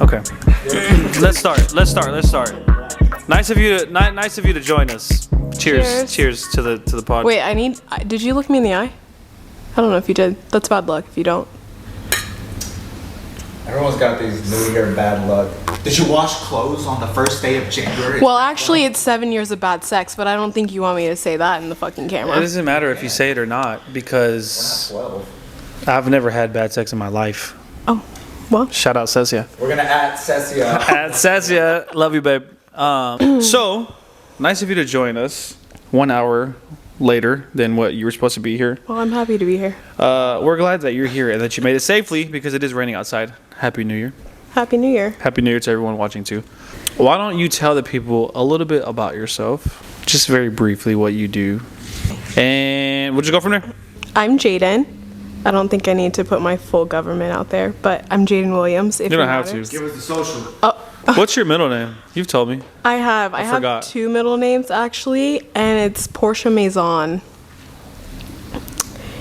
Okay. Let's start. Nice of you to join us. Cheers to the pod. Wait, did you look me in the eye? I don't know if you did. That's bad luck if you don't. Everyone's got these New Year bad luck. Did you wash clothes on the first day of January? Well, actually, it's 7 years of bad sex, but I don't think you want me to say that in the fucking camera. It doesn't matter if you say it or not because I've never had bad sex in my life. Oh, well. Shout out Cecia. We're gonna add Cecia. At Cecia, love you, babe. So nice of you to join us 1 hour later than what you were supposed to be here. Well, I'm happy to be here. We're glad that you're here and that you made it safely because it is raining outside. Happy New Year. Happy New Year. Happy New Year to everyone watching too. Why don't you tell the people a little bit about yourself? Just very briefly what you do. And we'll just go from there. I'm Jadyn. I don't think I need to put my full government out there, but I'm Jadyn Williams. If you don't have to. Give us the social. What's your middle name? You've told me. I have two middle names actually, and it's Portia Maison.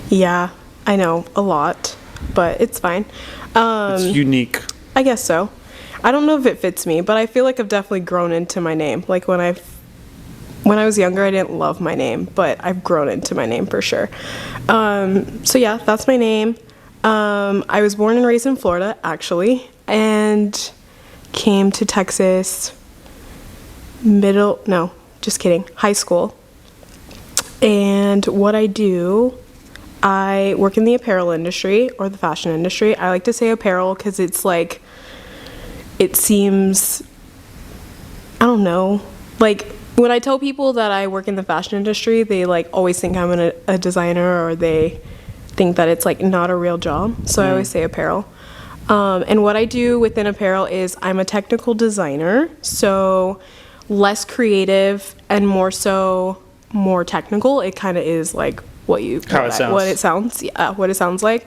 Yeah, I know, a lot, but it's fine. It's unique. I guess so. I don't know if it fits me, but I feel like I've definitely grown into my name. Like when I was younger, I didn't love my name, but I've grown into my name for sure. So yeah, that's my name. I was born and raised in Florida, actually, and came to Texas high school. And what I do, I work in the apparel industry or the fashion industry. I like to say apparel because it's like, it seems, I don't know, like when I tell people that I work in the fashion industry, they like always think I'm a designer, or they think that it's like not a real job. So I always say apparel. And what I do within apparel is I'm a technical designer, so less creative and more technical. It kind of is like what it sounds like.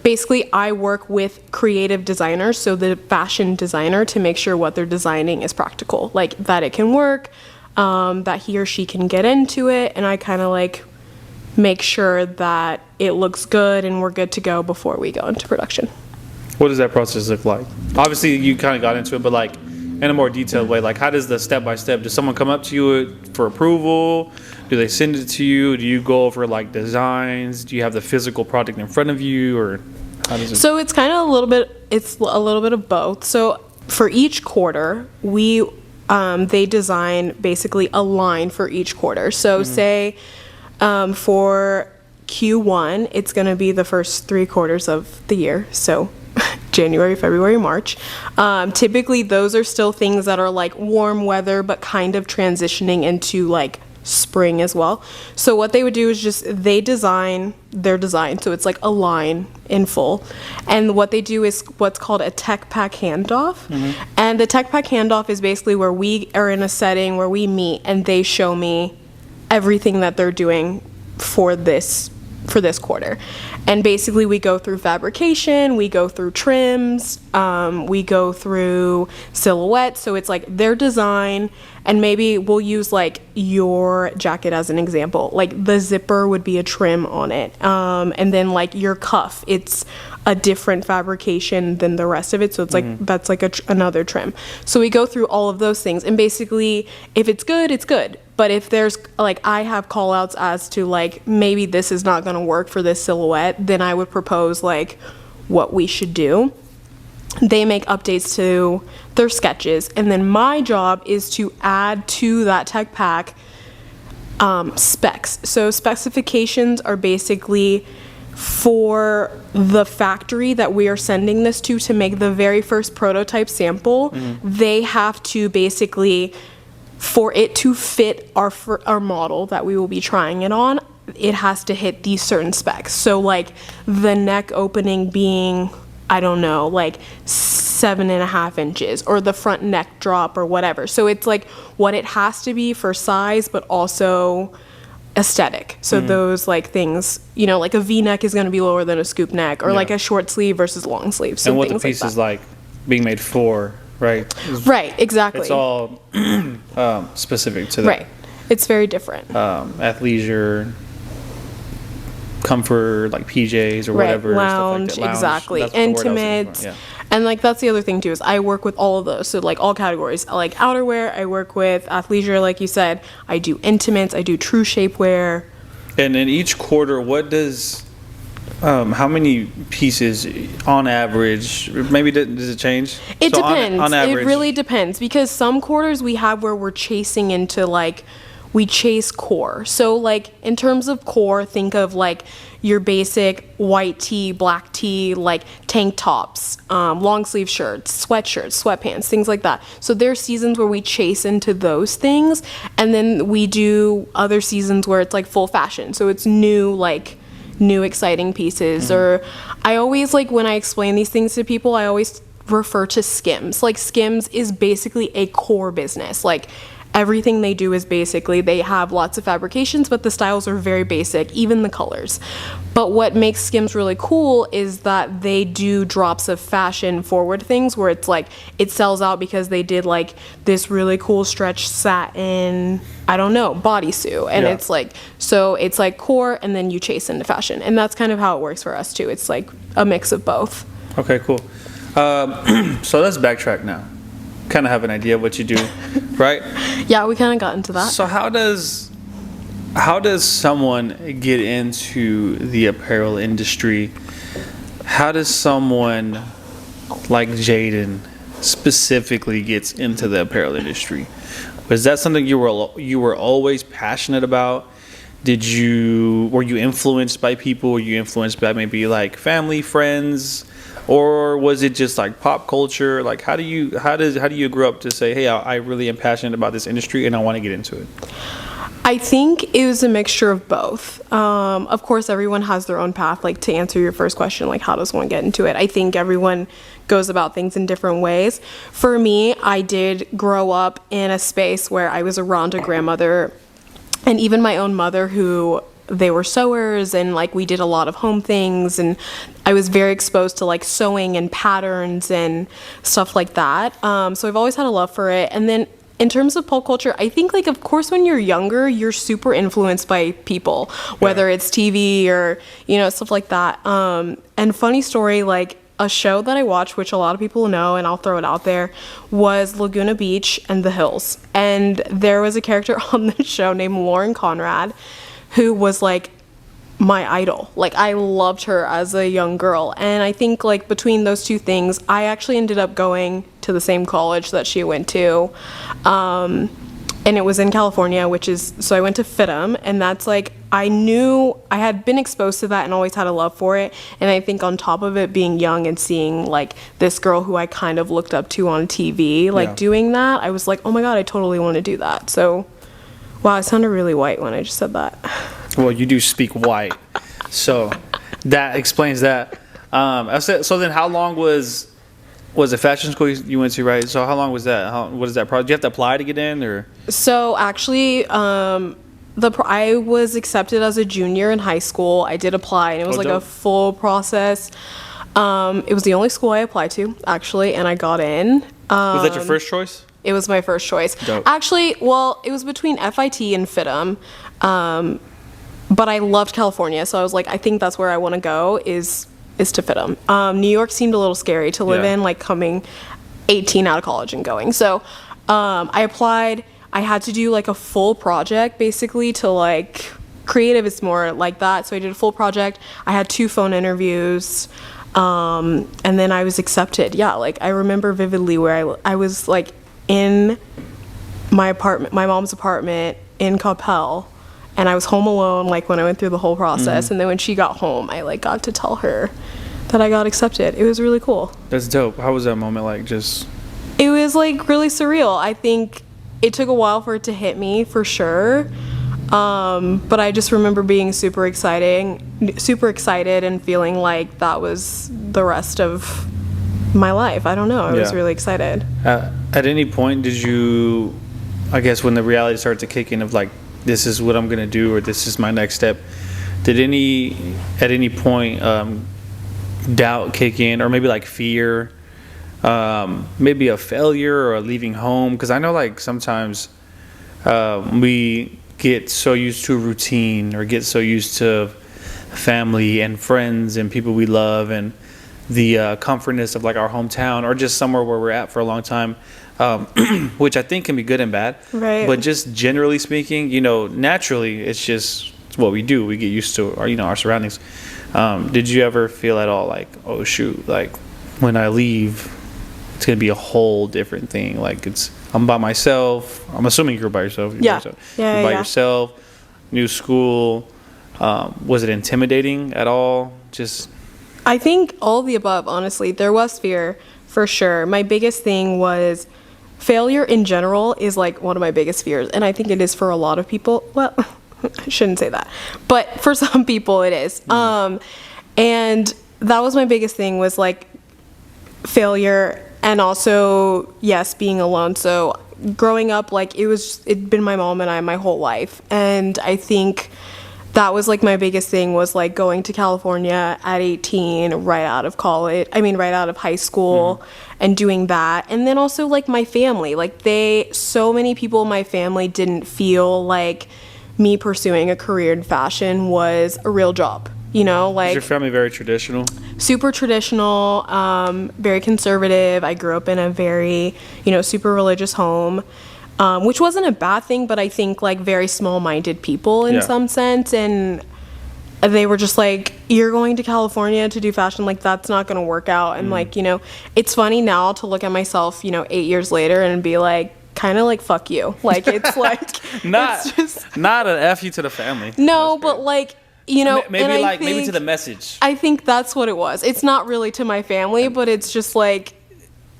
Basically, I work with creative designers, so the fashion designer, to make sure what they're designing is practical, like that it can work, that he or she can get into it, and I kind of like make sure that it looks good and we're good to go before we go into production. What does that process look like? Obviously, you kind of got into it, but like in a more detailed way, like how does the step-by-step, does someone come up to you for approval? Do they send it to you? Do you go over like designs? Do you have the physical product in front of you, or how does it? So it's kind of a little bit of both. So for each quarter, they design basically a line for each quarter. So say for Q1, it's going to be the first 3 quarters of the year. So January, February, March. Typically, those are still things that are like warm weather, but kind of transitioning into like spring as well. So what they would do is just they design their design, so it's like a line in full, and what they do is what's called a tech pack handoff. And the tech pack handoff is basically where we are in a setting where we meet and they show me everything that they're doing for this quarter. And basically we go through fabrication, we go through trims, we go through silhouettes. So it's like their design, and maybe we'll use like your jacket as an example. Like the zipper would be a trim on it. And then like your cuff, it's a different fabrication than the rest of it. So it's like, that's like another trim. So we go through all of those things, and basically if it's good, it's good. But if there's like, I have call outs as to like, maybe this is not going to work for this silhouette, then I would propose like what we should do. They make updates to their sketches, and then my job is to add to that tech pack specs. So specifications are basically for the factory that we are sending this to make the very first prototype sample. They have to basically, for it to fit our model that we will be trying it on, it has to hit these certain specs. So like the neck opening being, I don't know, like 7.5 inches, or the front neck drop or whatever. So it's like what it has to be for size, but also aesthetic. So those like things, you know, like a V-neck is going to be lower than a scoop neck, or like a short sleeve versus long sleeve. So and what the piece is like being made for, right? Right, exactly. It's all specific to that. Right. It's very different. Athleisure, comfort, like PJs or whatever. Lounge, stuff like that. exactly. That's the word I was looking Intimate. for, yeah. And like that's the other thing too is I work with all of those, so like all categories. I like outerwear, I work with athleisure, like you said. I do intimates, I do true shapewear. And in each quarter, what does how many pieces on average? Maybe does it change? It So depends. On average, It really depends because some quarters we have where we're chasing into like we chase core. So like in terms of core, think of like your basic white tee, black tee, like tank tops, long sleeve shirts, sweatshirts, sweatpants, things like that. So there's seasons where we chase into those things, and then we do other seasons where it's like full fashion. So it's new exciting pieces. Or I always like when I explain these things to people, I always refer to Skims. Like Skims is basically a core business. Like everything they do is basically, they have lots of fabrications, but the styles are very basic, even the colors. But what makes Skims really cool is that they do drops of fashion forward things where it's like, it sells out because they did like this really cool stretch satin, I don't know, bodysuit. And Yeah. it's like, so it's like core and then you chase into fashion. And that's kind of how it works for us too. It's like a mix of both. Okay, cool. So let's backtrack now. Kind of have an idea of what you do, right? Yeah, we kind of got into that. So how does someone get into the apparel industry? How does someone like Jadyn specifically gets into the apparel industry? Was that something you were always passionate about? Were you influenced by people? Were you influenced by maybe like family, friends? Or was it just like pop culture? Like how do you grow up to say, hey, I really am passionate about this industry and I want to get into it? I think it was a mixture of both. Of course, everyone has their own path. Like to answer your first question, like how does one get into it? I think everyone goes about things in different ways. For me, I did grow up in a space where I was around a grandmother and even my own mother who they were sewers, and like we did a lot of home things, and I was very exposed to like sewing and patterns and stuff like that. So I've always had a love for it. And then in terms of pop culture, I think like of course when you're younger, you're super influenced by people, whether it's TV or stuff like that. And funny story, like a show that I watched, which a lot of people know, and I'll throw it out there, was Laguna Beach and The Hills. And there was a character on the show named Lauren Conrad, who was like my idol. Like I loved her as a young girl. And I think like between those two things, I actually ended up going to the same college that she went to. And it was in California, so I went to FITM, and that's like, I knew I had been exposed to that and always had a love for it. And I think on top of it, being young and seeing like this girl who I kind of looked up to on TV, like doing that, I was like, oh my God, I totally want to do that. So, wow, I sounded really white when I just said that. Well, you do speak white, so that explains that. So then how long was it fashion school you went to, right? So how long was that? What is that project? Do you have to apply to get in, or? So actually, I was accepted as a junior in high school. I did apply, and it was like dope. a full process. It was the only school I applied to, actually, and I got in. Was that your first choice? It was my first choice. Dope. Actually, well, it was between FIT and FITM. But I loved California, so I was like, I think that's where I want to go is to FITM. New York seemed a little scary to live in, like coming 18 out of college and going. So I applied. I had to do like a full project basically to like, creative is more like that. So I did a full project. I had 2 phone interviews. And then I was accepted. Yeah, like I remember vividly where I was like in my apartment, my mom's apartment in Coppell, and I was home alone like when I went through the whole process. And then when she got home, I like got to tell her that I got accepted. It was really cool. That's dope. How was that moment like? Just It was like really surreal. I think it took a while for it to hit me for sure. But I just remember being super excited and feeling like that was the rest of my life. I don't know. I was really excited. At any point did you, I guess when the reality started to kick in of like, this is what I'm going to do, or this is my next step, at any point doubt kick in, or maybe like fear, maybe a failure or a leaving home? Because I know like sometimes we get so used to a routine or get so used to family and friends and people we love, and the comfortness of like our hometown or just somewhere where we're at for a long time, which I think can be good and bad. Right. But just generally speaking, naturally, it's what we do. We get used to our surroundings. Did you ever feel at all like, oh shoot, like when I leave, it's gonna be a whole different thing? Like I'm by myself. I'm assuming you're by yourself. Yeah. You're by yourself. New school. Was it intimidating at all? I think all of the above, honestly. There was fear, for sure. My biggest thing was failure in general is like one of my biggest fears. And I think it is for a lot of people. Well, I shouldn't say that. But for some people it is. And that was my biggest thing, was like failure, and also, yes, being alone. So growing up, like it'd been my mom and I my whole life. And I think that was like my biggest thing, was like going to California at 18, right out of high school, and doing that. And then also like my family, like so many people in my family didn't feel like me pursuing a career in fashion was a real job. Like, is your family very traditional? Super traditional, very conservative. I grew up in a very, super religious home. Which wasn't a bad thing, but I think like very small-minded people in some sense, and they were just like, you're going to California to do fashion, like that's not going to work out. And like, it's funny now to look at myself, 8 years later and be like, kind of like, fuck you. Like, it's like, not an F you to the family. No, but like, maybe to the message. I think that's what it was. It's not really to my family, but it's just like,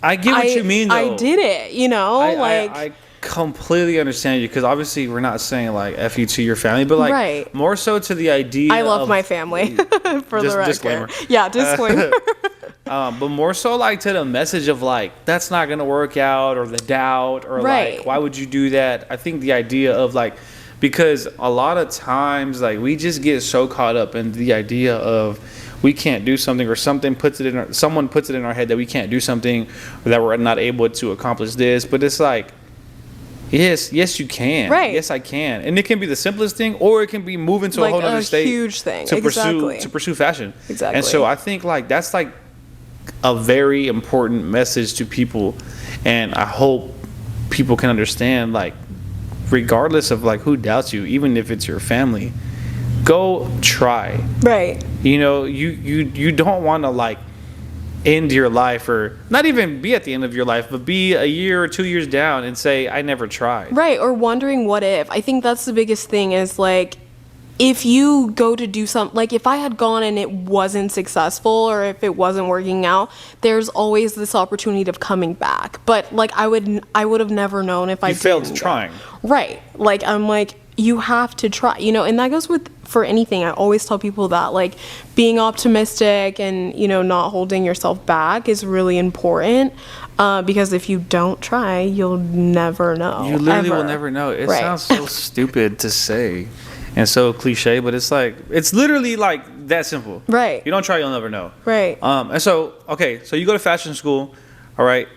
I get what you mean, though. I did it, I completely understand you, because obviously we're not saying like F you to your family, but like more so to the idea. I love my family, for the record. Disclaimer. Yeah, disclaimer. But more so like to the message of like, that's not gonna work out, or the doubt, or like, why would you do that? I think the idea of like, because a lot of times like we just get so caught up in the idea of we can't do something, or someone puts it in our head that we can't do something, or that we're not able to accomplish this. But it's like, yes you can. Right. Yes, I can. And it can be the simplest thing, or it can be moving to like a whole other state, huge thing. to Exactly. pursue fashion. Exactly. And so I think like that's like a very important message to people, and I hope people can understand, like, regardless of like who doubts you, even if it's your family, go try. Right. You don't want to like end your life, or not even be at the end of your life, but be a year or 2 years down and say, I never tried. Right. Or wondering what if. I think that's the biggest thing, is like, if you go to do something, like if I had gone and it wasn't successful, or if it wasn't working out, there's always this opportunity of coming back. But like I would have never known if I failed trying. Right. Like I'm like, you have to try, and that goes for anything. I always tell people that, like, being optimistic and, not holding yourself back is really important, because if you don't try, you'll never know. You literally will never know. It sounds so stupid to say and so cliche, but it's like, it's literally like that simple. Right. You don't try, you'll never know. Right. And so, okay, so you go to fashion school, all right.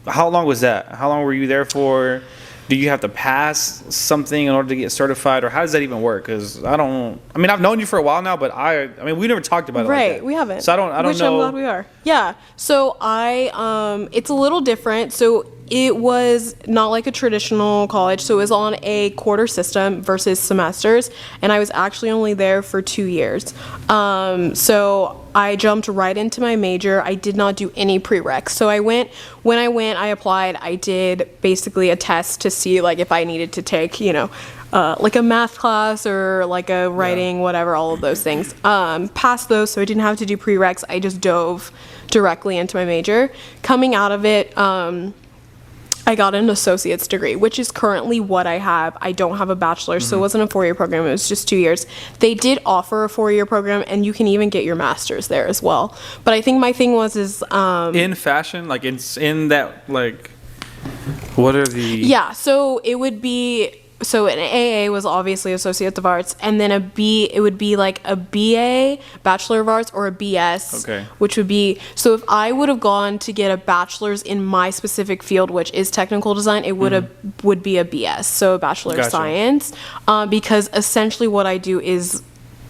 How long was that? How long were you there for? Do you have to pass something in order to get certified, or how does that even work? Because I've known you for a while now, but we never talked about it. Right, like that. We haven't. So I don't Which know. I'm glad we are. Yeah. So it's a little different. So it was not like a traditional college. So it was on a quarter system versus semesters, and I was actually only there for 2 years. So I jumped right into my major. I did not do any prereqs. So when I applied, I did basically a test to see like if I needed to take, like a math class or like a writing, whatever, all of those things. Passed those, so I didn't have to do prereqs. I just dove directly into my major. Coming out of it, I got an associate's degree, which is currently what I have. I don't have a bachelor's, so it wasn't a 4-year program. It was just 2 years. They did offer a 4-year program, and you can even get your master's there as well. But I think my thing was in fashion, like in that, like, what are the... Yeah, so it would be... So an AA was obviously Associate of Arts, and then it would be like a BA, Bachelor of Arts, or a BS, okay. Which would be, so if I would have gone to get a bachelor's in my specific field, which is technical design, it would be a BS, so a Bachelor of Science, because essentially what I do is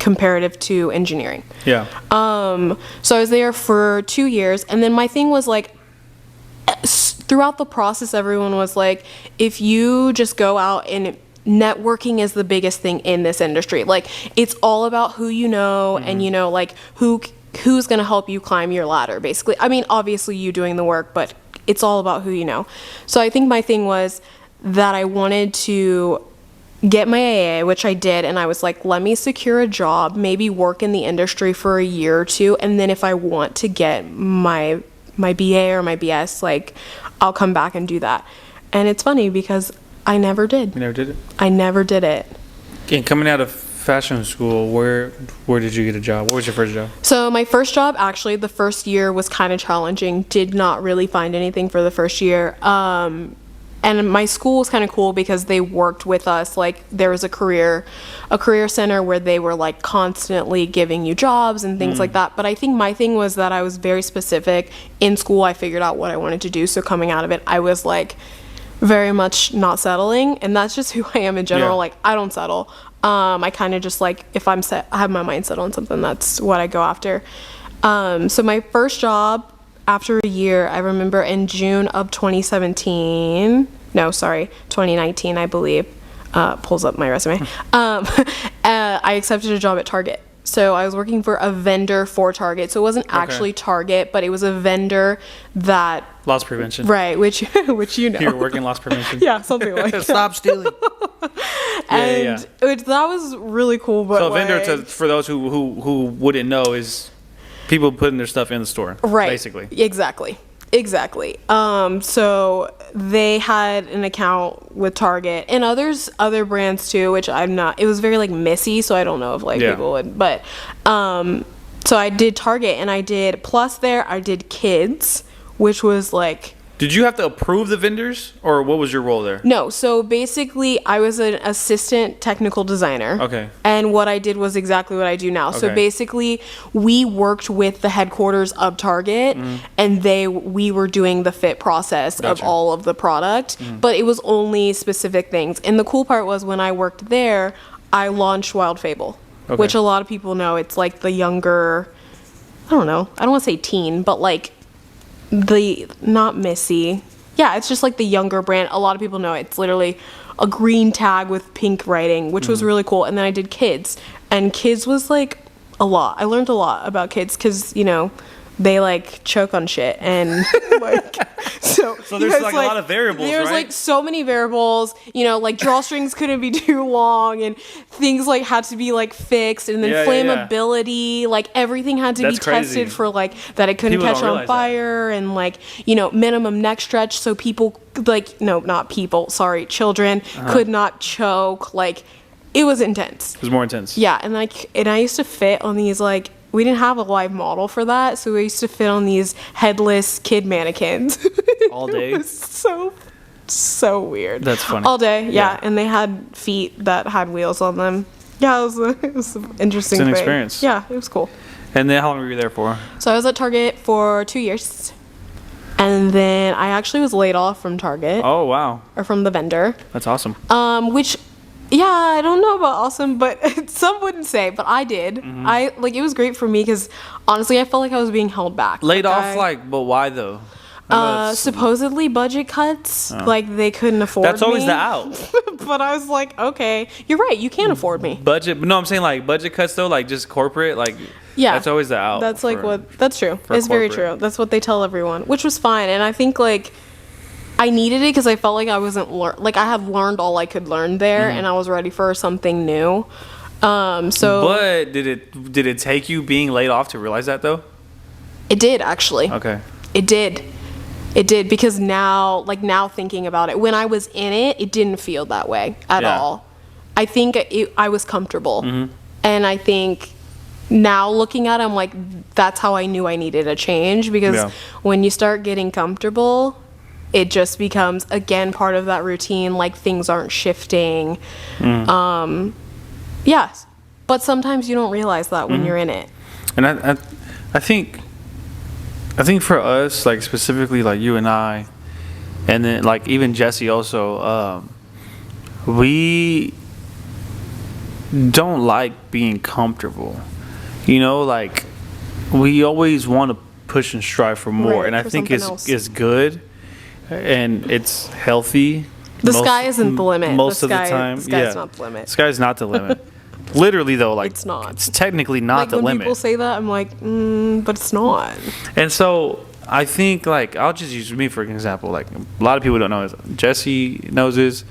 comparative to engineering. Yeah. So I was there for 2 years, and then my thing was like, throughout the process, everyone was like, if you just go out and networking is the biggest thing in this industry. Like, it's all about who you know, and you know, like who's gonna help you climb your ladder, basically. I mean, obviously you doing the work, but it's all about who you know. So I think my thing was that I wanted to get my AA, which I did, and I was like, let me secure a job, maybe work in the industry for a year or two, and then if I want to get my BA or my BS, like, I'll come back and do that. And it's funny because I never did. You never did it? I never did it. And coming out of fashion school, where did you get a job? What was your first job? So my first job, actually, the first year was kind of challenging. Did not really find anything for the first year. And my school was kind of cool because they worked with us. Like, there was a career center where they were like constantly giving you jobs and things like that. But I think my thing was that I was very specific. In school, I figured out what I wanted to do. So coming out of it, I was like very much not settling. And that's just who I am in general. Yeah. Like, I don't settle. I kind of just like, if I'm set, I have my mind set on something, that's what I go after. So my first job, after a year, I remember in June of 2019, 2019, I believe, pulls up my resume, I accepted a job at Target. So I was working for a vendor for Target. So it wasn't actually Target, but it was a vendor that... Loss prevention. Right, which you know. You were working loss prevention. Yeah, something like that. Stop stealing. And that was really cool. But so a vendor, for those who wouldn't know, is people putting their stuff in the store, right? Basically. Exactly. So they had an account with Target and other brands too, which I'm not. It was very like Missy, so I don't know if like people would. But so I did Target, and I did Plus there. I did Kids, which was like. Did you have to approve the vendors, or what was your role there? No, so basically I was an assistant technical designer. Okay. And what I did was exactly what I do now. So basically we worked with the headquarters of Target, and we were doing the fit process of all of the product, but it was only specific things. And the cool part was when I worked there, I launched Wild Fable, which a lot of people know. It's like the younger, I don't want to say teen, but like not Missy. Yeah, it's just like the younger brand. A lot of people know it. It's literally a green tag with pink writing, which was really cool. And then I did Kids, and Kids was like a lot. I learned a lot about kids because, you know, they like choke on shit and like so there's like a lot of variables. There's right? like so many variables, you know, like drawstrings couldn't be too long, and things like had to be like fixed, and then flammability, like everything had to be tested for like that it couldn't catch on fire, and like, you know, minimum neck stretch so people like children could not choke. Like, it was intense. It was more intense. Yeah, and I used to fit on these like. We didn't have a live model for that, so we used to fit on these headless kid mannequins. All day? It was so weird. That's funny. All day, yeah. And they had feet that had wheels on them. Yeah, it was an interesting thing. It's an experience. Yeah, it was cool. And then how long were you there for? So I was at Target for 2 years. And then I actually was laid off from Target. Oh, wow. Or from the vendor. That's awesome. Which... Yeah, I don't know about awesome, but some wouldn't say, but I did. It was great for me because honestly, I felt like I was being held back. Laid off, but why though? Supposedly budget cuts, like they couldn't afford me. That's always the out. But I was like, okay, you're right, you can't afford me. Budget, no, I'm saying like budget cuts though, like just corporate, like that's always the out. That's that's true. It's very true. That's what they tell everyone, which was fine. And I think like I needed it because I felt like I wasn't I had learned all I could learn there, and I was ready for something new. But did it take you being laid off to realize that though? It did, actually. Okay. It did because now thinking about it, when I was in it, it didn't feel that way at all. I think I was comfortable, and I think now looking at it, I'm like, that's how I knew I needed a change, because when you start getting comfortable, it just becomes, again, part of that routine, like things aren't shifting. Yes, but sometimes you don't realize that when you're in it. And I think for us, like specifically like you and I, and then like even Jesse also, we don't like being comfortable. You know, like we always want to push and strive for more, Right, and I for think something else. it's good and it's healthy. The sky isn't the limit. Most The of the sky- time, the sky's yeah, not the limit. Sky's not the limit. Literally though, like It's not. It's technically not Like the when limit. people say that, I'm like, but it's not. And so I think, like, I'll just use me for an example. Like, a lot of people don't know this. Jesse knows this.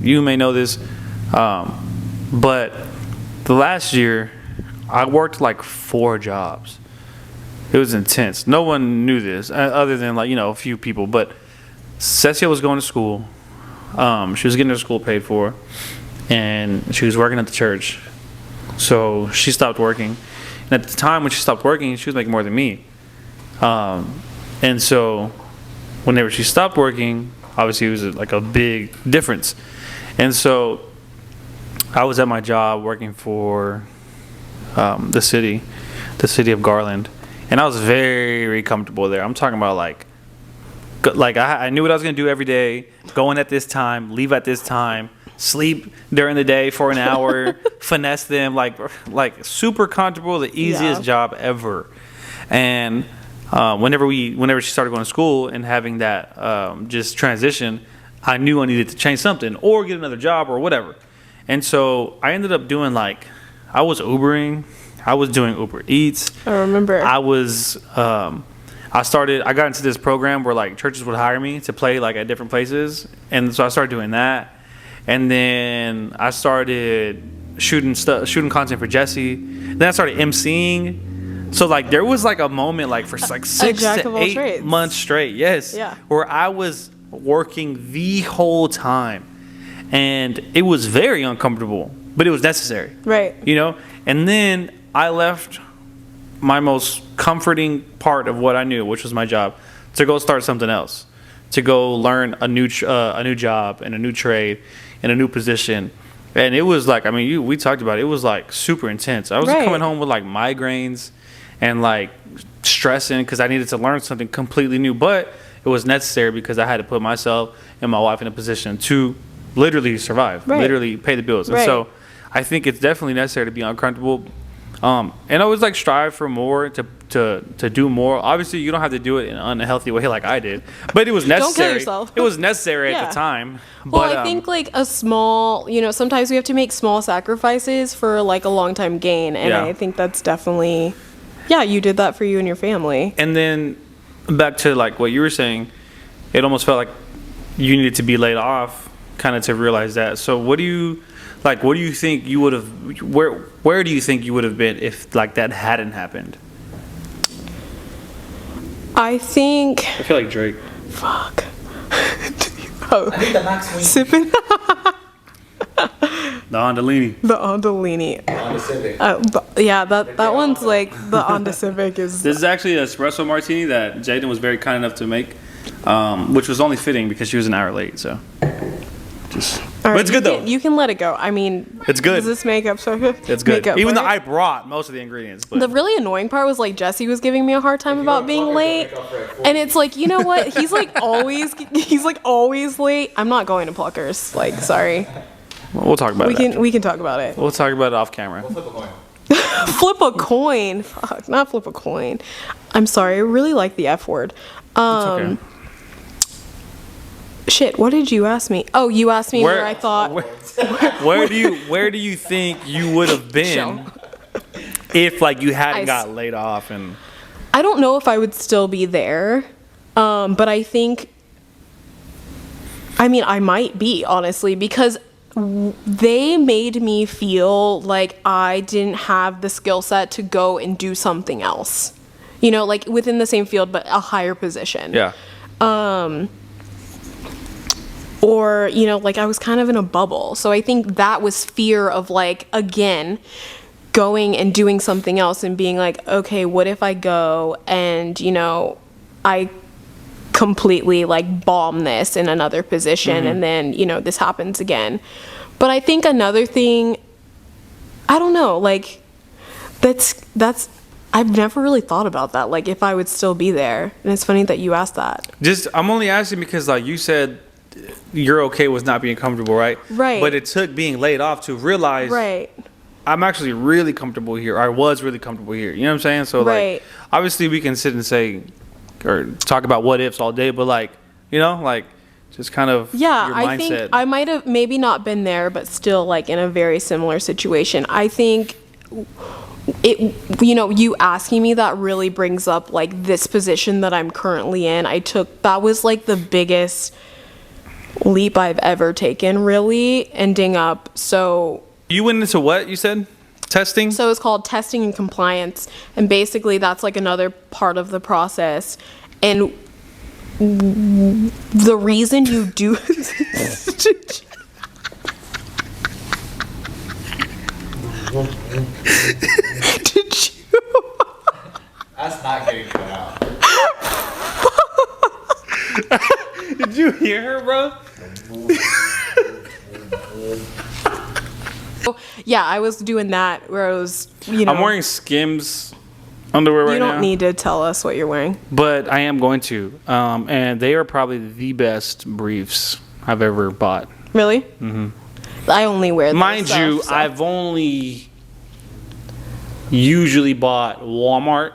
You may know this. But the last year, I worked like 4 jobs. It was intense. No one knew this, other than, like, a few people. But Cecilia was going to school. She was getting her school paid for. And she was working at the church. So she stopped working. And at the time when she stopped working, she was making more than me. And so whenever she stopped working, obviously it was like a big difference. And so I was at my job working for the city of Garland, and I was very comfortable there. I'm talking about like I knew what I was gonna do every day, going at this time, leave at this time, sleep during the day for an hour, finesse them, like super comfortable, the easiest job ever. And whenever she started going to school and having that just transition, I knew I needed to change something or get another job or whatever. And so I ended up doing I was Ubering, I was doing Uber Eats. I remember. I got into this program where like churches would hire me to play like at different places, and so I started doing that. And then I started shooting content for Jesse. Then I started emceeing. So like there was like a moment like for like 6 jack to of all 8 trades. months straight, yes, Yeah. where I was working the whole time, and it was very uncomfortable, but it was necessary, Right. And then I left my most comforting part of what I knew, which was my job, to go start something else, to go learn a new job and a new trade and a new position. And it was like, we talked about it. It was like super intense. I was Right. coming home with like migraines and like stressing because I needed to learn something completely new. But it was necessary because I had to put myself and my wife in a position to literally survive, Right. literally pay the bills. And Right. so I think it's definitely necessary to be uncomfortable. And always like strive for more, to do more. Obviously, you don't have to do it in an unhealthy way like I did, but it was necessary. yourself. It was necessary at Yeah. the time. Well, But, I think like a small, sometimes we have to make small sacrifices for like a long time gain. And Yeah. I think that's definitely, you did that for you and your family. And then back to like what you were saying, it almost felt like you needed to be laid off, kind of to realize that. So what do you think you would have? Where do you think you would have been if like that hadn't happened? I think, I feel like Drake. fuck. I think the Max Wing Sipping The Andolini. the Ondolini. on the Civic. That one's like the Honda Civic is. This is actually an espresso martini that Jadyn was very kind enough to make, which was only fitting because she was an hour late. So, but it's good though. You can let it go. I mean, It's good. Does this make up so good? It's good. Make up Even for though it? I brought most of the ingredients. But The really annoying part was like Jesse was giving me a hard time about being late, and it's like, you know what? He's like always late. I'm not going to Pluckers. Like, sorry. we'll talk about it. We can talk about it. We'll talk about it off camera. Flip a coin. Flip a coin. Fuck, not flip a coin. I'm sorry. I really like the F word. It's okay. Shit. What did you ask me? Oh, you asked me where I thought. Where do you think you would have been if like you hadn't got laid off? And I don't know if I would still be there, but I think. I mean, I might be, honestly, because they made me feel like I didn't have the skill set to go and do something else. Like within the same field, but a higher position. yeah, Or, like I was kind of in a bubble. So I think that was fear of like, again, going and doing something else and being like, okay, what if I go and, I completely like bomb this in another position and then, this happens again. But I think another thing, I don't know, like that's I've never really thought about that, like if I would still be there. And it's funny that you asked that. I'm only asking because like you said, you're okay with not being comfortable, right? Right. But it took being laid off to realize Right. I'm actually really comfortable here. I was really comfortable here. You know what I'm saying? So Right. like, obviously we can sit and say, or talk about what ifs all day, but like, you know, like just kind of Yeah, your I mindset. think I might have maybe not been there, but still like in a very similar situation. I think it, you know, you asking me that really brings up like this position that I'm currently in. That was like the biggest leap I've ever taken, really, ending up. So You went into what you said? Testing? it's called testing and compliance, and basically that's like another part of the process. And the reason you do did you That's not getting cut out. Did you hear her, bro? yeah, I was doing that where I was, you know, I'm wearing Skims underwear right you now. don't need to tell us what you're wearing. But I am going to. And they are probably the best briefs I've ever bought. Really? Mm-hmm. I only wear those Mind stuff, you, so. I've only usually bought Walmart.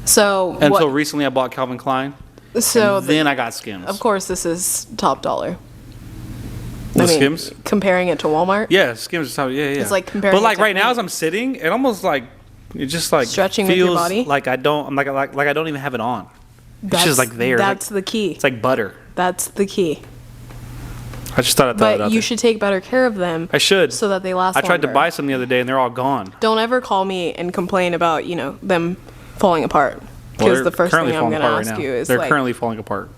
So Until what, recently I bought Calvin Klein. so And then I got Skims. of course this is top dollar. The Skims? Comparing it to Walmart. Yeah, Skims is top. Yeah, yeah. It's like comparing But it like to right now food. as I'm sitting, it almost like it just like Stretching with feels your body? like I don't. I'm like I don't even have it on. It's just like there. That's Like, the key. it's like butter. That's the key. I just thought I'd throw it But out you there. should take better care of them. I should. So that they last I tried to longer. buy some the other day and they're all gone. Don't ever call me and complain about, you know, them falling apart. Because Well, the they're first thing currently I'm falling going to apart ask right you now. is They're like, currently falling apart.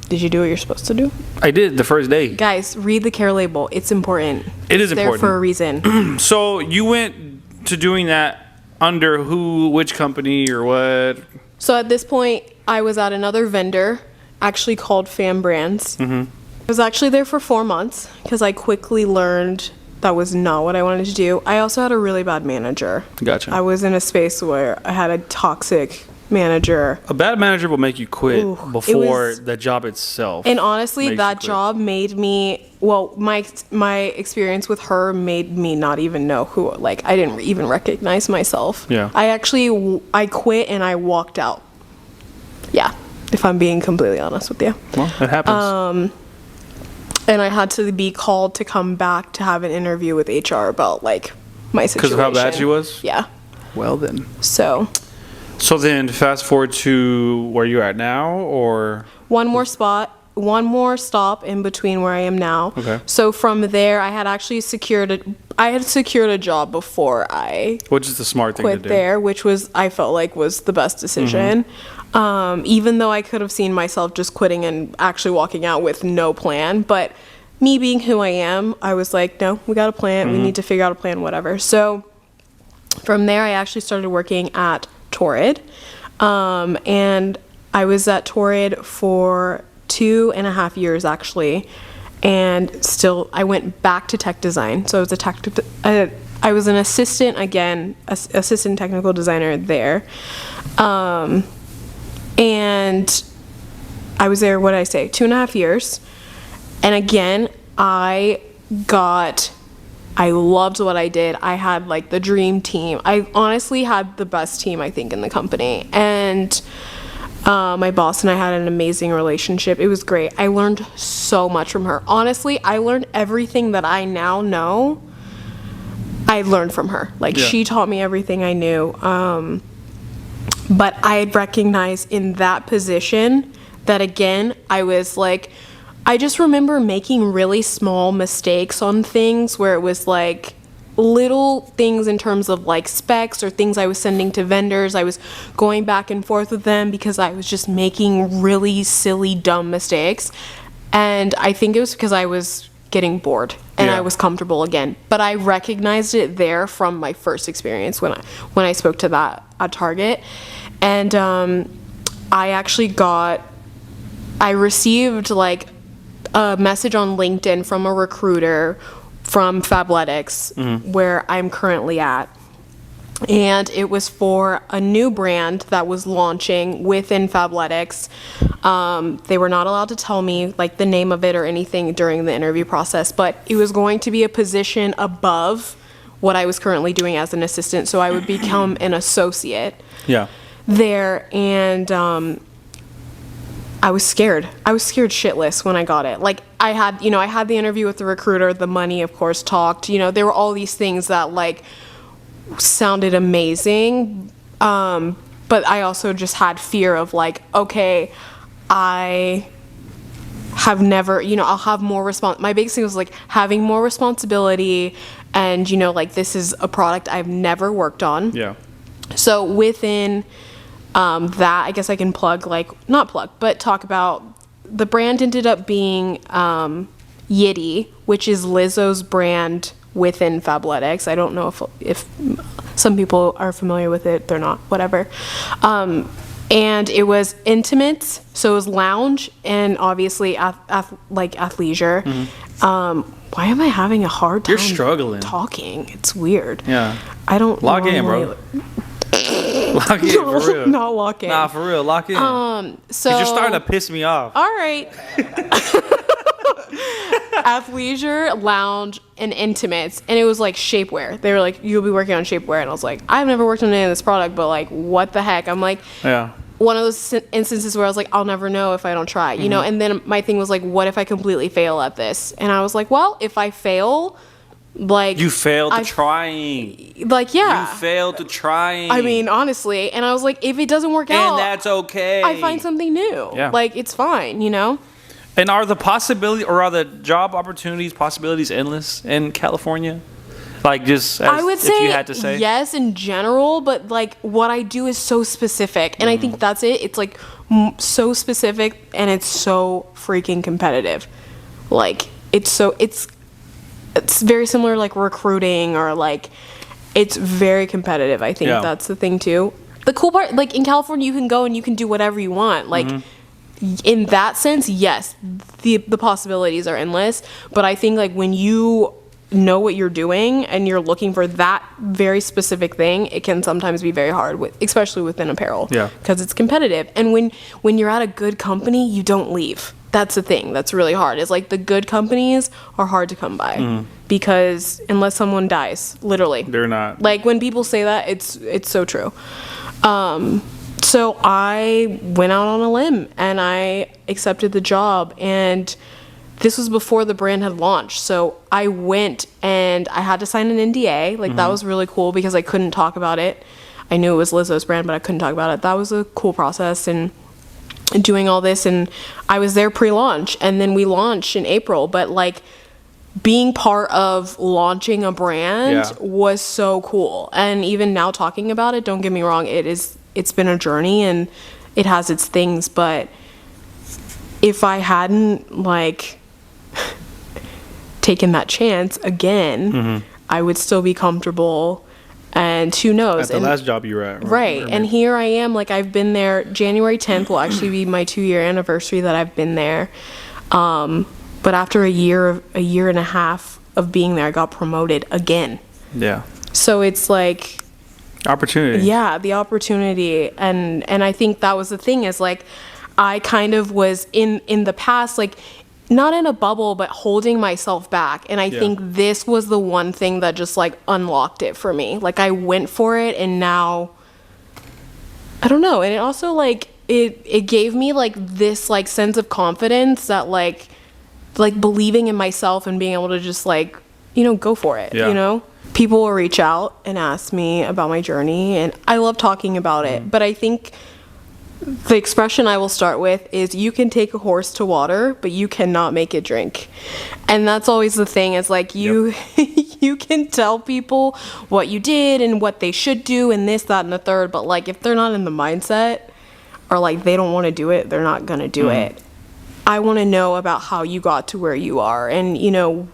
did you do what you're supposed to do? I did the first day. Guys, read the care label. It's important. It is It's there important. for a reason. So you went to doing that under which company or what? So at this point, I was at another vendor, actually called Fam Brands. I was actually there for 4 months because I quickly learned that was not what I wanted to do. I also had a really bad manager. Gotcha. I was in a space where I had a toxic manager. A bad manager will make you quit Ooh, it before was- the job itself. And honestly, makes you that quit. job made me, well, my experience with her made me not even know who, like, I didn't even recognize myself. Yeah. I quit and I walked out. Yeah, if I'm being completely honest with you. Well, it happens. And I had to be called to come back to have an interview with HR about, like, my situation. Because of how bad she was? Yeah. Well then. So, So then fast forward to where you're at now, or? one more stop in between where I am now. Okay. So from there, I had secured a job before I Which is the smart thing to quit do. there, which I felt like was the best decision. Even though I could have seen myself just quitting and actually walking out with no plan, but me being who I am, I was like, no, we got a plan. We need to figure out a plan, whatever. So from there, I actually started working at Torrid. And I was at Torrid for 2.5 years, actually. And still, I went back to tech design. So I was an assistant, again, assistant technical designer there. And I was there, what did I say, 2.5 years. And again, I loved what I did. I had like the dream team. I honestly had the best team, I think, in the company. And my boss and I had an amazing relationship. It was great. I learned so much from her. Honestly, I learned everything that I now know. I learned from her. Like, Yeah. she taught me everything I knew. But I had recognized in that position that, again, I was like, I just remember making really small mistakes on things where it was like little things in terms of like specs or things I was sending to vendors. I was going back and forth with them because I was just making really silly, dumb mistakes. And I think it was because I was getting bored and Yeah. I was comfortable again. But I recognized it there from my first experience when I spoke to that at Target. And I received like a message on LinkedIn from a recruiter from Fabletics, where I'm currently at. And it was for a new brand that was launching within Fabletics. They were not allowed to tell me like the name of it or anything during the interview process, but it was going to be a position above what I was currently doing as an assistant. So I would become an associate Yeah. there, and I was scared. I was scared shitless when I got it. Like, I had the interview with the recruiter, the money, of course, talked, there were all these things that, like, sounded amazing, but I also just had fear of, like, okay, I have never, I'll have more my biggest thing was, like, having more responsibility, and, like, this is a product I've never worked on. Yeah. So within that, I guess I can talk about, the brand ended up being Yiddy, which is Lizzo's brand within Fabletics. I don't know if some people are familiar with it, they're not, whatever. And it was intimate, so it was lounge, and obviously athleisure. Why am I having a hard time? You're struggling talking? It's weird. Yeah. I don't lock in, bro. Lock in, for real. Not lock in. Nah, for real, lock in. So 'cause you're starting to piss me off. All right. Athleisure, lounge, and intimates, and it was like shapewear. They were like, "You'll be working on shapewear," and I was like, "I've never worked on any of this product, but like, what the heck?" I'm like, Yeah. one of those instances where I was like, I'll never know if I don't try, And then my thing was like, what if I completely fail at this? And I was like, well, if I fail, like, You failed to trying. like, yeah, You failed to trying. I mean, honestly. And I was like, if it doesn't work out, and that's okay. I find something new. Yeah. Like, it's fine, And are the job possibilities endless in California? Like, just as, I would say, if you had to say? yes, in general, but like, what I do is so specific, and I think that's it. It's like so specific, and it's so freaking competitive. Like, it's very similar, like recruiting, or like, it's very competitive. I think that's the thing too. The cool part, like, in California, you can go and you can do whatever you want. Like, in that sense, yes, the possibilities are endless. But I think, like, when you know what you're doing and you're looking for that very specific thing, it can sometimes be very hard, especially within apparel. Yeah. Because it's competitive. And when you're at a good company, you don't leave. That's the thing that's really hard. Is like, the good companies are hard to come by, because unless someone dies, literally, They're not. Like, when people say that, it's so true. So I went out on a limb and I accepted the job, and this was before the brand had launched. So I went and I had to sign an NDA. Like, that was really cool because I couldn't talk about it. I knew it was Lizzo's brand, but I couldn't talk about it. That was a cool process, and doing all this, and I was there pre-launch, and then we launched in April. But like, being part of launching a brand was so cool. And even now talking about it, don't get me wrong, it's been a journey and it has its things, but if I hadn't like taken that chance again, I would still be comfortable, and who knows. At the last job you were at. Right. And here I am, like, I've been there. January 10th will actually be my 2-year anniversary that I've been there. But after a year and a half of being there, I got promoted again. Yeah. So it's like, opportunity. Yeah, the opportunity. And I think that was the thing, is like, I kind of was in the past, like, not in a bubble, but holding myself back. And I think this was the one thing that just like unlocked it for me. Like, I went for it, and now, I don't know. And it also like, it gave me like this like sense of confidence that like believing in myself and being able to just like, go for it, People will reach out and ask me about my journey, and I love talking about it. But I think the expression I will start with is, you can take a horse to water, but you cannot make it drink. And that's always the thing, is like, you can tell people what you did and what they should do and this, that, and the third, but like, if they're not in the mindset, or like they don't want to do it, they're not going to do it. I want to know about how you got to where you are, and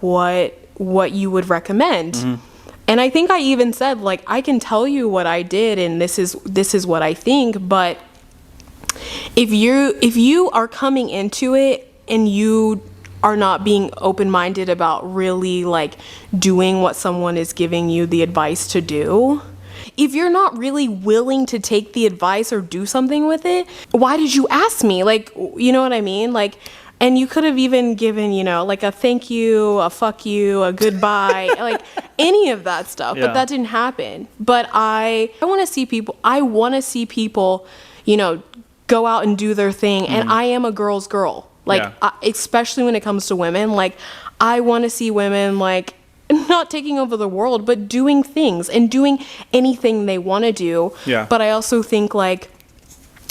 what you would recommend. And I think I even said, like, I can tell you what I did, and this is what I think, but if you are coming into it and you are not being open-minded about really like doing what someone is giving you the advice to do, if you're not really willing to take the advice or do something with it, why did you ask me? Like, you know what I mean? Like, And you could have even given, you know, like a thank you, a fuck you, a goodbye, like any of that stuff. Yeah. But that didn't happen. But I want to see people, you know, go out and do their thing. And I am a girl's girl. Like, Yeah. especially when it comes to women. Like, I want to see women, like, not taking over the world, but doing things and doing anything they want to do. Yeah. But I also think, like,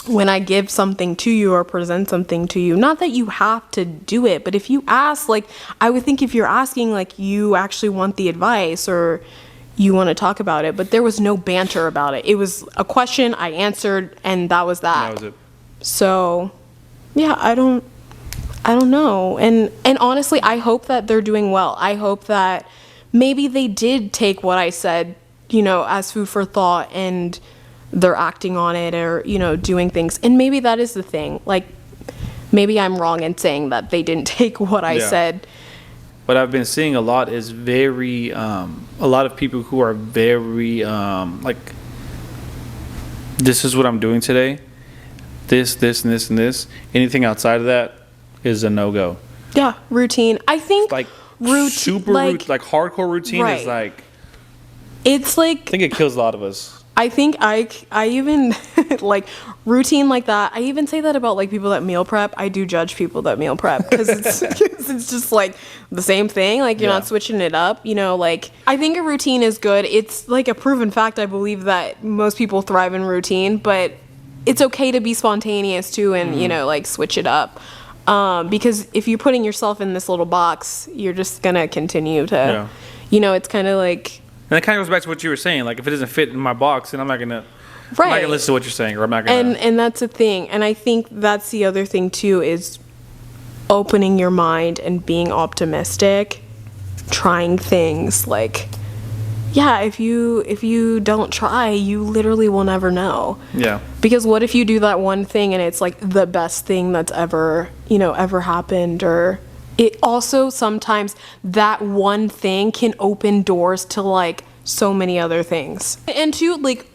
when I give something to you or present something to you, not that you have to do it, but if you ask, like, I would think if you're asking, like, you actually want the advice or you want to talk about it, but there was no banter about it. It was a question, I answered, and that was that. That was it. So, yeah, I don't know. And honestly, I hope that they're doing well. I hope that maybe they did take what I said, you know, as food for thought and they're acting on it or, you know, doing things. And maybe that is the thing. Like, maybe I'm wrong in saying that they didn't take what I said. What I've been seeing a lot is very, a lot of people who are very, like, this is what I'm doing today. This, and this, and this. Anything outside of that is a no-go. Yeah, routine. I think Like, routine, like hardcore routine right. is like, it's like, I think it kills a lot of us. I think I even like routine like that. I even say that about like people that meal prep. I do judge people that meal prep because it's just like the same thing. Like you're not switching it up, you know, like I think a routine is good. It's like a proven fact. I believe that most people thrive in routine, but it's okay to be spontaneous too. And, you know, like switch it up. Because if you're putting yourself in this little box, you're just going to continue to, you know, it's kind of like, and it kind of goes back to what you were saying. Like, if it doesn't fit in my box, then I'm not gonna listen to what you're saying, or I'm not gonna. And that's the thing. And I think that's the other thing too is opening your mind and being optimistic, trying things. Like, yeah, if you don't try, you literally will never know. Yeah. Because what if you do that one thing and it's like the best thing that's ever happened, or it also sometimes that one thing can open doors to like so many other things. And too, like,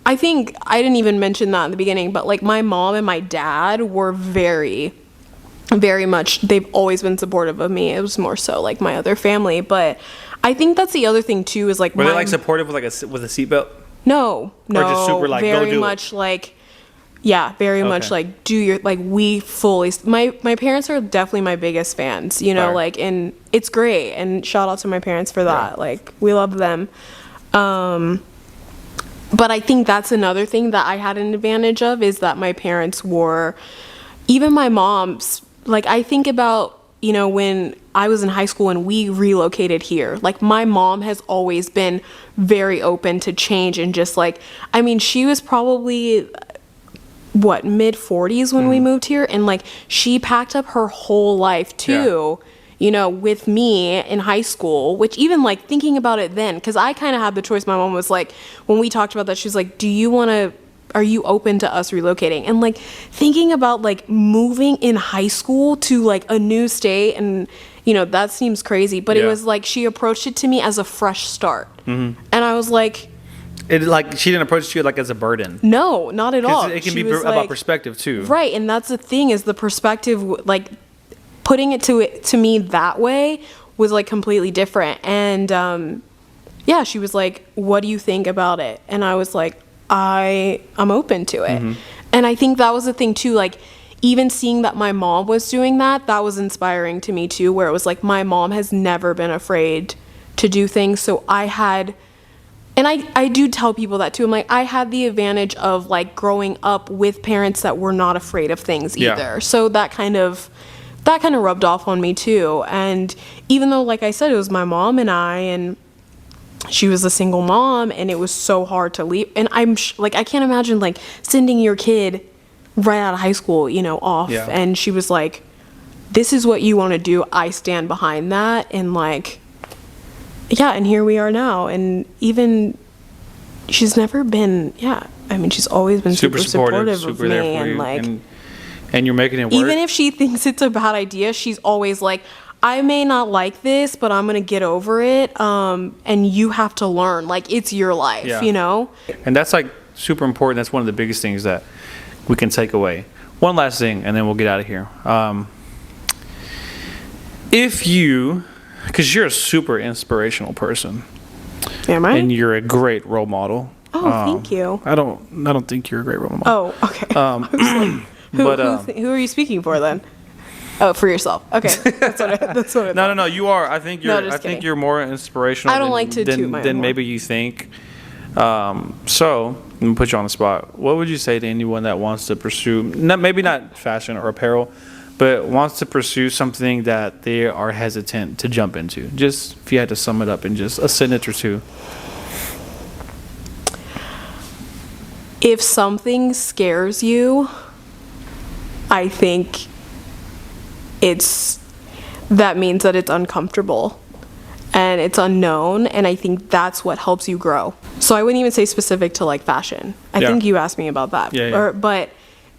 I think I didn't even mention that in the beginning, but like my mom and my dad were very, very much, they've always been supportive of me. It was more so like my other family, but I think that's the other thing too is like, were they like supportive with like with a seatbelt? No, or just super like very go do much it? Like, yeah, very much like do your, like we fully, my parents are definitely my biggest fans, you know, Fire. like, and it's great, and shout out to my parents for that. Like, we love them. But I think that's another thing that I had an advantage of is that my parents were, even my mom's, like, I think about, you know, when I was in high school and we relocated here, like my mom has always been very open to change and just like, I mean, she was probably mid 40s when we moved here, and like she packed up her whole life too, you know, with me in high school, which even like thinking about it then, because I kind of had the choice. My mom was like, when we talked about that, she's like, are you open to us relocating? And like thinking about like moving in high school to like a new state, and you know, that seems crazy, but it was like she approached it to me as a fresh start. And I was like, It like she didn't approach you like as a burden. no, not at all. It can She be was about like, perspective too. right, and that's the thing is the perspective, like putting it to me that way was like completely different. And yeah, she was like, what do you think about it? And I was like, I'm open to it. And I think that was the thing too, like even seeing that my mom was doing that was inspiring to me too, where it was like my mom has never been afraid to do things. So I had, and I do tell people that too. I'm like, I had the advantage of like growing up with parents that were not afraid of things either. So that kind of rubbed off on me too. And even though, like I said, it was my mom and I, and she was a single mom, and it was so hard to leave. And I'm like, I can't imagine like sending your kid right out of high school, you know, off. And she was like, this is what you want to do. I stand behind that. And like, yeah, and here we are now. And even she's never been, I mean, she's always been super supportive of me, and like, and you're making it work. even if she thinks it's a bad idea, she's always like, I may not like this, but I'm gonna get over it. And you have to learn, like, it's your life, you know. And that's like super important. That's one of the biggest things that we can take away. One last thing, and then we'll get out of here. If you, because you're a super inspirational person, Am I? and you're a great role model. Oh, thank you. I don't think you're a great role model. Oh, okay. I was like, who are you speaking for then? Oh, for yourself. Okay, that's what I thought. No. You are. I think you're. just I think kidding. you're more inspirational. I don't like to toot my own than horn. maybe you think. So let me put you on the spot. What would you say to anyone that wants to pursue, maybe not fashion or apparel, but wants to pursue something that they are hesitant to jump into? Just if you had to sum it up in just a sentence or two. If something scares you, I think that means that it's uncomfortable and it's unknown, and I think that's what helps you grow. So I wouldn't even say specific to like fashion. I think you asked me about that. Yeah. But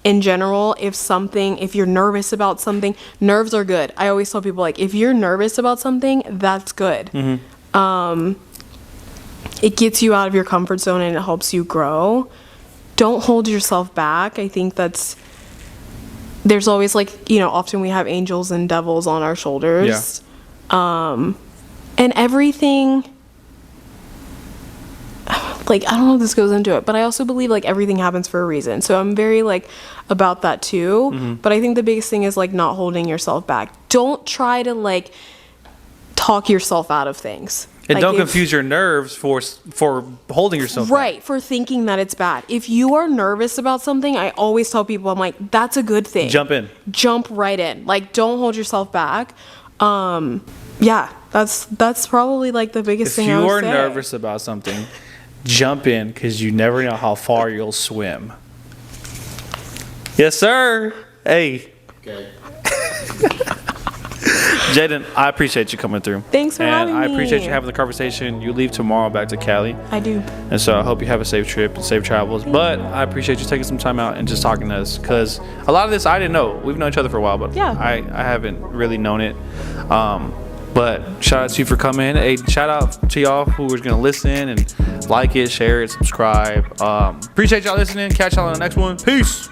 in general, if you're nervous about something, nerves are good. I always tell people, like, if you're nervous about something, that's good. It gets you out of your comfort zone and it helps you grow. Don't hold yourself back. I think there's always, like, often we have angels and devils on our shoulders. And everything, like, I don't know if this goes into it, but I also believe, like, everything happens for a reason. So I'm very, like, about that too. But I think the biggest thing is, like, not holding yourself back. Don't try to, like, talk yourself out of things. And Like, don't confuse your nerves for holding yourself back. Right, for thinking that it's bad. If you are nervous about something, I always tell people, I'm like, that's a good thing. Jump in. Jump right in. Like, don't hold yourself back. Yeah, that's probably, like, the biggest thing I would If you are say. nervous about something, jump in, because you never know how far you'll swim. Yes, sir. Hey. Okay. Jadyn, I appreciate you coming through. Thanks for having And I me. appreciate you having the conversation. You leave tomorrow back to Cali. I do. And so I hope you have a safe trip and safe travels. But I appreciate you taking some time out and just talking to us, because a lot of this I didn't know. We've known each other for a while, but Yeah. I haven't really known it. But shout out to you for coming. Hey, shout out to y'all who are going to listen and like it, share it, subscribe. Appreciate y'all listening. Catch y'all on the next one. Peace.